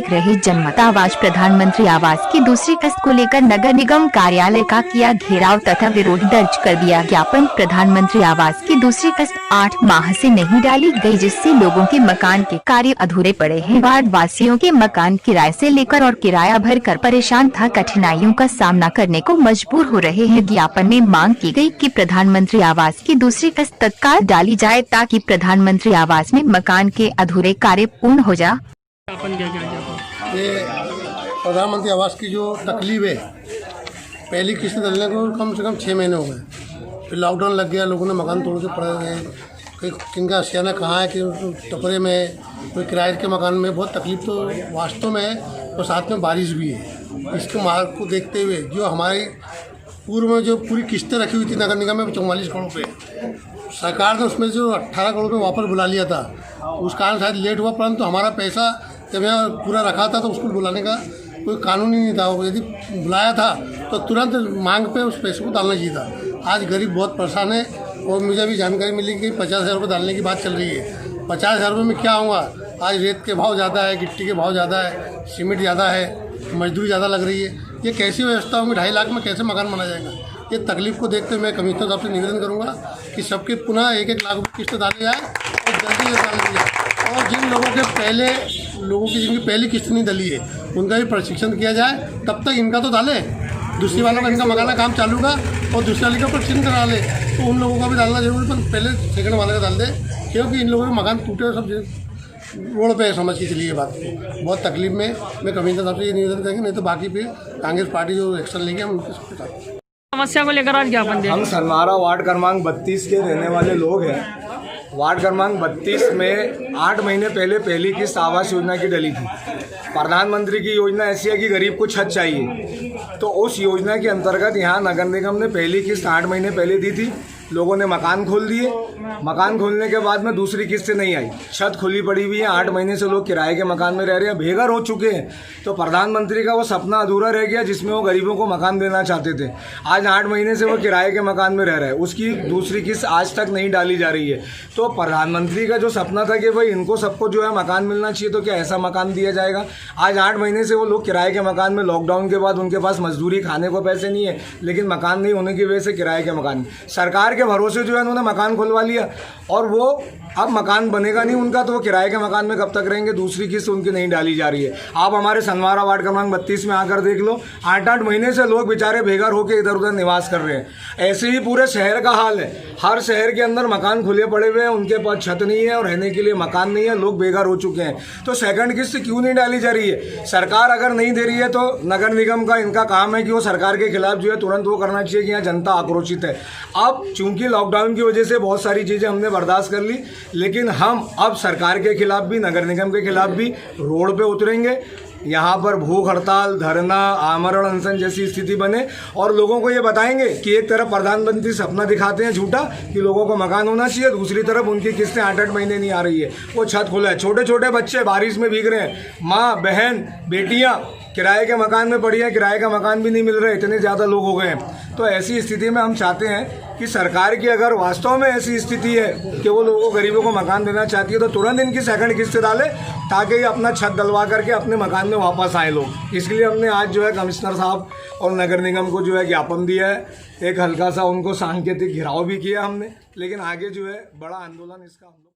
देख रहे जनमत आवाज प्रधानमंत्री आवास की दूसरी किस्त को लेकर नगर निगम कार्यालय का किया घेराव तथा विरोध दर्ज कर दिया ज्ञापन। प्रधानमंत्री आवास की दूसरी किस्त 8 माह से नहीं डाली गई, जिससे लोगों के मकान के कार्य अधूरे पड़े हैं। वार्ड वासियों के मकान किराए से लेकर और किराया भर कर परेशान था, कठिनाइयों का सामना करने को मजबूर हो रहे हैं। ज्ञापन में मांग की गई कि प्रधानमंत्री आवास की दूसरी किस्त तत्काल डाली जाए ताकि प्रधानमंत्री आवास में मकान के अधूरे कार्य पूर्ण हो जाए। ये प्रधानमंत्री आवास की जो तकलीफ है, पहली किस्त डालने को कम से कम 6 महीने हो गए। फिर लॉकडाउन लग गया, लोगों ने मकान तोड़ के पड़े गए। किनका सियाना कहाँ है कि टपरे में, कोई किराए के मकान में। बहुत तकलीफ तो वास्तव में है, और साथ में बारिश भी है। इसके मार्ग को देखते हुए जो हमारी पूर्व में जो पूरी किस्तें रखी हुई थी नगर निगम में 44 करोड़ रुपये, सरकार ने उसमें जो 18 करोड़ रुपये वापस बुला लिया था। उस कारण शायद लेट हुआ, परंतु हमारा पैसा जब यहाँ पूरा रखा था तो उसको बुलाने का कोई कानून ही नहीं था। यदि बुलाया था तो तुरंत मांग पे उस पैसे को डालना चाहिए था। आज गरीब बहुत परेशान है, और मुझे भी जानकारी मिली कि 50,000 रुपये डालने की बात चल रही है। 50,000 रुपये में क्या होगा? आज रेत के भाव ज़्यादा है, गिट्टी के भाव ज़्यादा है, सीमेंट ज़्यादा है, मजदूरी ज़्यादा लग रही है। ये कैसी व्यवस्था होगी? 2.5 लाख में कैसे मकान बना जाएगा? ये तकलीफ को देखते हुए मैं कमिश्नर साहब से निवेदन करूँगा कि सबके पुनः 1-1 लाख रुपये किस्त डाली जाए और जल्दी से डाली जाए। और जिन लोगों की जिनकी पहली किस्त नहीं डली है, उनका भी प्रशिक्षण किया जाए। तब तक इनका तो डाले, दूसरी वालों का इनका मकान का काम चालू होगा और दूसरे वाले का प्रशिक्षण करा ले, तो उन लोगों का भी डालना जरूरी, पर पहले सेकंड वाले का डाल दे, क्योंकि इन लोगों के मकान टूटे और सब रोड पे समझ के चलिए बात को। बहुत तकलीफ में मैं कमिश्नर साहब से ये निवेदन करेंगे, नहीं तो बाकी फिर कांग्रेस पार्टी जो एक्शन लेंगे हम उनके साथ। समस्या को लेकर आज ज्ञापन दें। हम सनमारा वार्ड क्रमांक 32 के रहने वाले लोग हैं। वार्ड क्रमांक 32 में 8 महीने पहले पहली किस्त आवास योजना की डली थी। प्रधानमंत्री की योजना ऐसी है कि गरीब को छत चाहिए, तो उस योजना के अंतर्गत यहाँ नगर निगम ने पहली किस्त 8 महीने पहले दी थी। लोगों ने मकान खोल दिए। मकान खोलने के बाद में दूसरी किस्त नहीं आई, छत खुली पड़ी हुई है। 8 महीने से लोग किराए के मकान में रह रहे हैं, बेघर हो चुके हैं। तो प्रधानमंत्री का वो सपना अधूरा रह गया जिसमें वो गरीबों को मकान देना चाहते थे। आज 8 महीने से वो किराए के मकान में रह रहे हैं, उसकी दूसरी किस्त आज तक नहीं डाली जा रही है। तो प्रधानमंत्री का जो सपना था कि भाई इनको सबको जो है मकान मिलना चाहिए, तो क्या ऐसा मकान दिया जाएगा? आज 8 महीने से वो लोग किराए के मकान में, लॉकडाउन के बाद उनके पास मजदूरी खाने को पैसे नहीं है, लेकिन मकान नहीं होने की वजह से किराए के मकान, सरकार के भरोसे जो है उन्होंने मकान खुलवा लिया, और वो अब मकान बनेगा नहीं उनका, तो वो किराए के मकान में कब तक रहेंगे? दूसरी किस्त उनकी नहीं डाली जा रही है। आप हमारे सनवारा वार्ड क्रमांक 32 में आकर देख लो, 8-8 महीने से लोग बेचारे बेघर होकर इधर उधर निवास कर रहे हैं। ऐसे ही पूरे शहर का हाल है। हर शहर के अंदर मकान खुले पड़े हुए हैं, उनके पास छत नहीं है और रहने के लिए मकान नहीं है, लोग बेघर हो चुके हैं। तो सेकंड किस्त क्यों नहीं डाली जा रही है? सरकार अगर नहीं दे रही है तो नगर निगम का इनका काम है कि वो सरकार के खिलाफ जो है तुरंत वो करना चाहिए कि यहाँ जनता आक्रोशित है। अब चूंकि लॉकडाउन की वजह से बहुत सारी चीज़ें हमने बर्दाश्त कर ली, लेकिन हम अब सरकार के खिलाफ भी, नगर निगम के खिलाफ भी रोड पे उतरेंगे। यहाँ पर भूख हड़ताल, धरना, आमरण अनशन जैसी स्थिति बने, और लोगों को ये बताएंगे कि एक तरफ प्रधानमंत्री सपना दिखाते हैं झूठा कि लोगों को मकान होना चाहिए, दूसरी तरफ उनकी किस्तें 8-8 महीने नहीं आ रही है, वो छत खुला है। छोटे छोटे बच्चे बारिश में भीग रहे हैं, माँ बहन बेटियाँ किराए के मकान में पड़ी हैं, किराए का मकान भी नहीं मिल रहा है, इतने ज़्यादा लोग हो गए हैं। तो ऐसी स्थिति में हम चाहते हैं कि सरकार की अगर वास्तव में ऐसी स्थिति है कि वो लोगों को, गरीबों को मकान देना चाहती है, तो तुरंत इनकी सेकंड किस्त डाले ताकि ये अपना छत डलवा करके अपने मकान में वापस आए लोग। इसलिए हमने आज जो है कमिश्नर साहब और नगर निगम को जो है ज्ञापन दिया है। एक हल्का सा उनको सांकेतिक घेराव भी किया हमने, लेकिन आगे जो है बड़ा आंदोलन इसका हम लोग